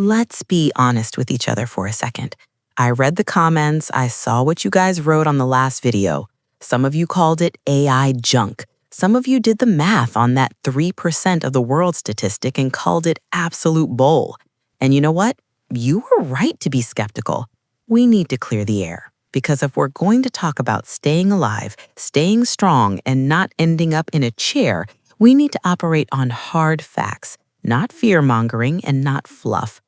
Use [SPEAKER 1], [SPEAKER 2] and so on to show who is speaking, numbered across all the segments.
[SPEAKER 1] Let's be honest with each other for a second. I read the comments, I saw what you guys wrote on the last video. Some of you called it AI junk. Some of you did the math on that 3% of the world statistic and called it absolute bull. And you know what? You were right to be skeptical. We need to clear the air, because if we're going to talk about staying alive, staying strong, and not ending up in a chair, we need to operate on hard facts, not fear-mongering and not fluff.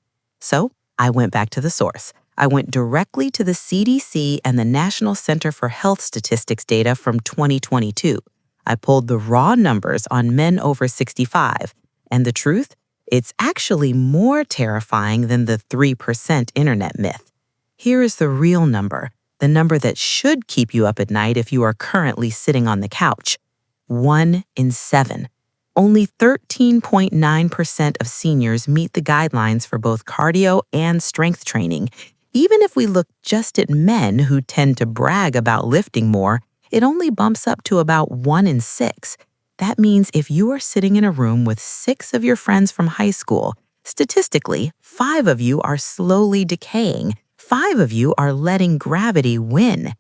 [SPEAKER 1] So I went back to the source. I went directly to the CDC and the National Center for Health Statistics data from 2022. I pulled the raw numbers on men over 65. And the truth? It's actually more terrifying than the 3% internet myth. Here is the real number, the number that should keep you up at night if you are currently sitting on the couch. 1 in 7. Only 13.9% of seniors meet the guidelines for both cardio and strength training. Even if we look just at men who tend to brag about lifting more, it only bumps up to about 1 in 6. That means if you are sitting in a room with 6 of your friends from high school, statistically, 5 of you are slowly decaying. 5 of you are letting gravity win.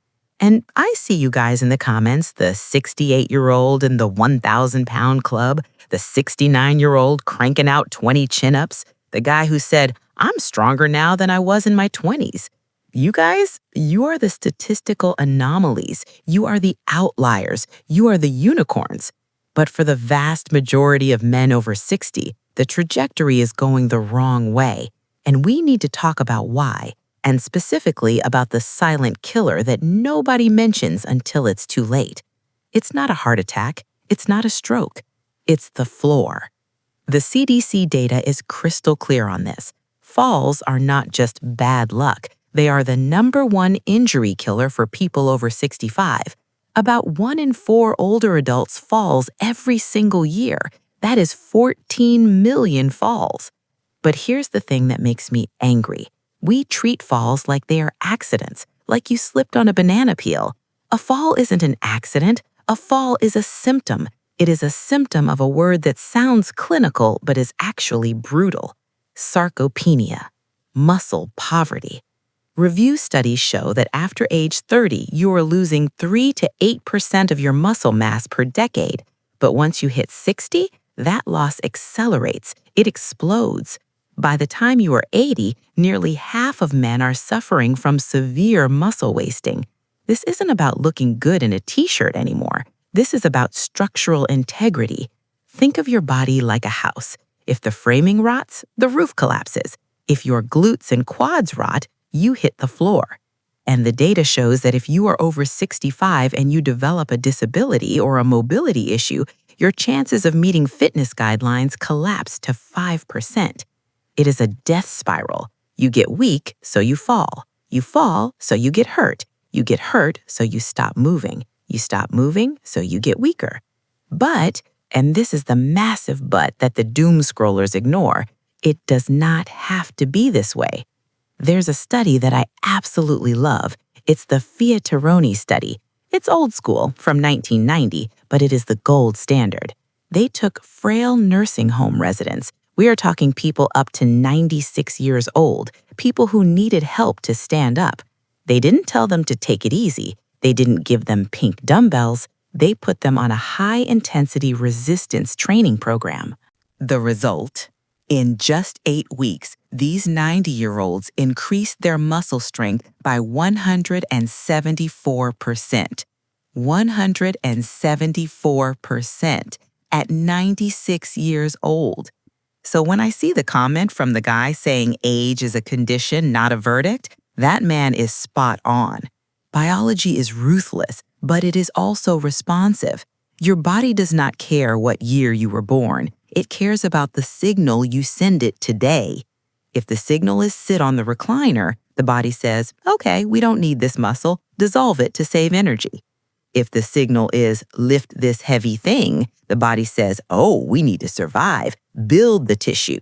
[SPEAKER 1] And I see you guys in the comments, the 68-year-old in the 1,000-pound club, the 69-year-old cranking out 20 chin-ups, the guy who said, "I'm stronger now than I was in my 20s. You guys, you are the statistical anomalies. You are the outliers. You are the unicorns. But for the vast majority of men over 60, the trajectory is going the wrong way. And we need to talk about why, and specifically about the silent killer that nobody mentions until it's too late. It's not a heart attack. It's not a stroke. It's the floor. The CDC data is crystal clear on this. Falls are not just bad luck. They are the #1 injury killer for people over 65. About 1 in 4 older adults falls every single year. That is 14 million falls. But here's the thing that makes me angry. We treat falls like they are accidents, like you slipped on a banana peel. A fall isn't an accident. A fall is a symptom. It is a symptom of a word that sounds clinical but is actually brutal. Sarcopenia, muscle poverty. Review studies show that after age 30, you are losing 3 to 8% of your muscle mass per decade. But once you hit 60, that loss accelerates. It explodes. By the time you are 80, nearly half of men are suffering from severe muscle wasting. This isn't about looking good in a t-shirt anymore. This is about structural integrity. Think of your body like a house. If the framing rots, the roof collapses. If your glutes and quads rot, you hit the floor. And the data shows that if you are over 65 and you develop a disability or a mobility issue, your chances of meeting fitness guidelines collapse to 5%. It is a death spiral. You get weak, so you fall. You fall, so you get hurt. You get hurt, so you stop moving. You stop moving, so you get weaker. But, and this is the massive but that the doom scrollers ignore, it does not have to be this way. There's a study that I absolutely love. It's the Fiatarone Study. It's old school, from 1990, but it is the gold standard. They took frail nursing home residents. We are talking people up to 96 years old, people who needed help to stand up. They didn't tell them to take it easy. They didn't give them pink dumbbells. They put them on a high-intensity resistance training program. The result? In just 8 weeks, these 90-year-olds increased their muscle strength by 174%. 174% at 96 years old. So when I see the comment from the guy saying age is a condition, not a verdict, that man is spot on. Biology is ruthless, but it is also responsive. Your body does not care what year you were born. It cares about the signal you send it today. If the signal is sit on the recliner, the body says, okay, we don't need this muscle, dissolve it to save energy. If the signal is lift this heavy thing, the body says, oh, we need to survive, build the tissue.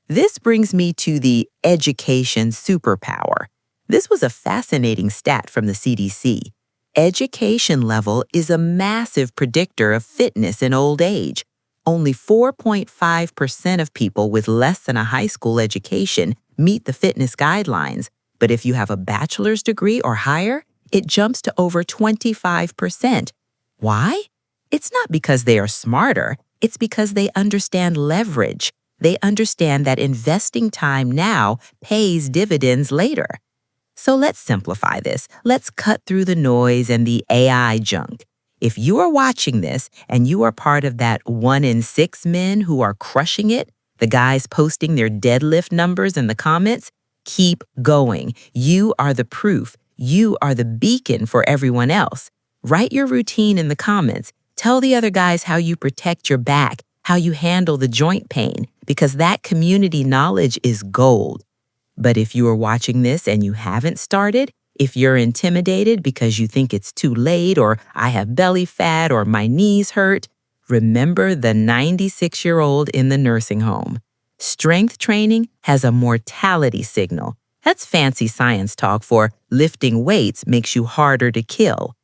[SPEAKER 1] This brings me to the education superpower. This was a fascinating stat from the CDC. Education level is a massive predictor of fitness in old age. Only 4.5% of people with less than a high school education meet the fitness guidelines, but if you have a bachelor's degree or higher, it jumps to over 25%. Why? It's not because they are smarter, it's because they understand leverage. They understand that investing time now pays dividends later. So let's simplify this. Let's cut through the noise and the AI junk. If you are watching this and you are part of that 1 in 6 men who are crushing it, the guys posting their deadlift numbers in the comments, keep going. You are the proof. You are the beacon for everyone else. Write your routine in the comments. Tell the other guys how you protect your back, how you handle the joint pain, because that community knowledge is gold. But if you are watching this and you haven't started, if you're intimidated because you think it's too late or I have belly fat or my knees hurt, remember the 96-year-old in the nursing home. Strength training has a mortality signal. That's fancy science talk for lifting weights makes you harder to kill.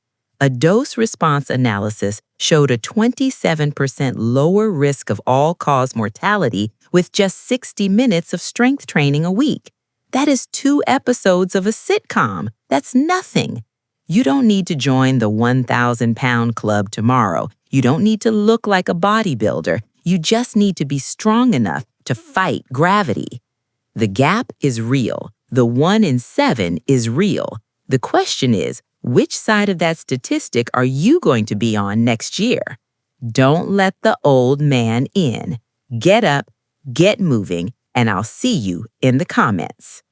[SPEAKER 1] A dose-response analysis showed a 27% lower risk of all-cause mortality with just 60 minutes of strength training a week. That is 2 episodes of a sitcom. That's nothing. You don't need to join the 1,000-pound club tomorrow. You don't need to look like a bodybuilder. You just need to be strong enough to fight gravity. The gap is real. The 1 in 7 is real. The question is, which side of that statistic are you going to be on next year? Don't let the old man in. Get up, get moving, and I'll see you in the comments.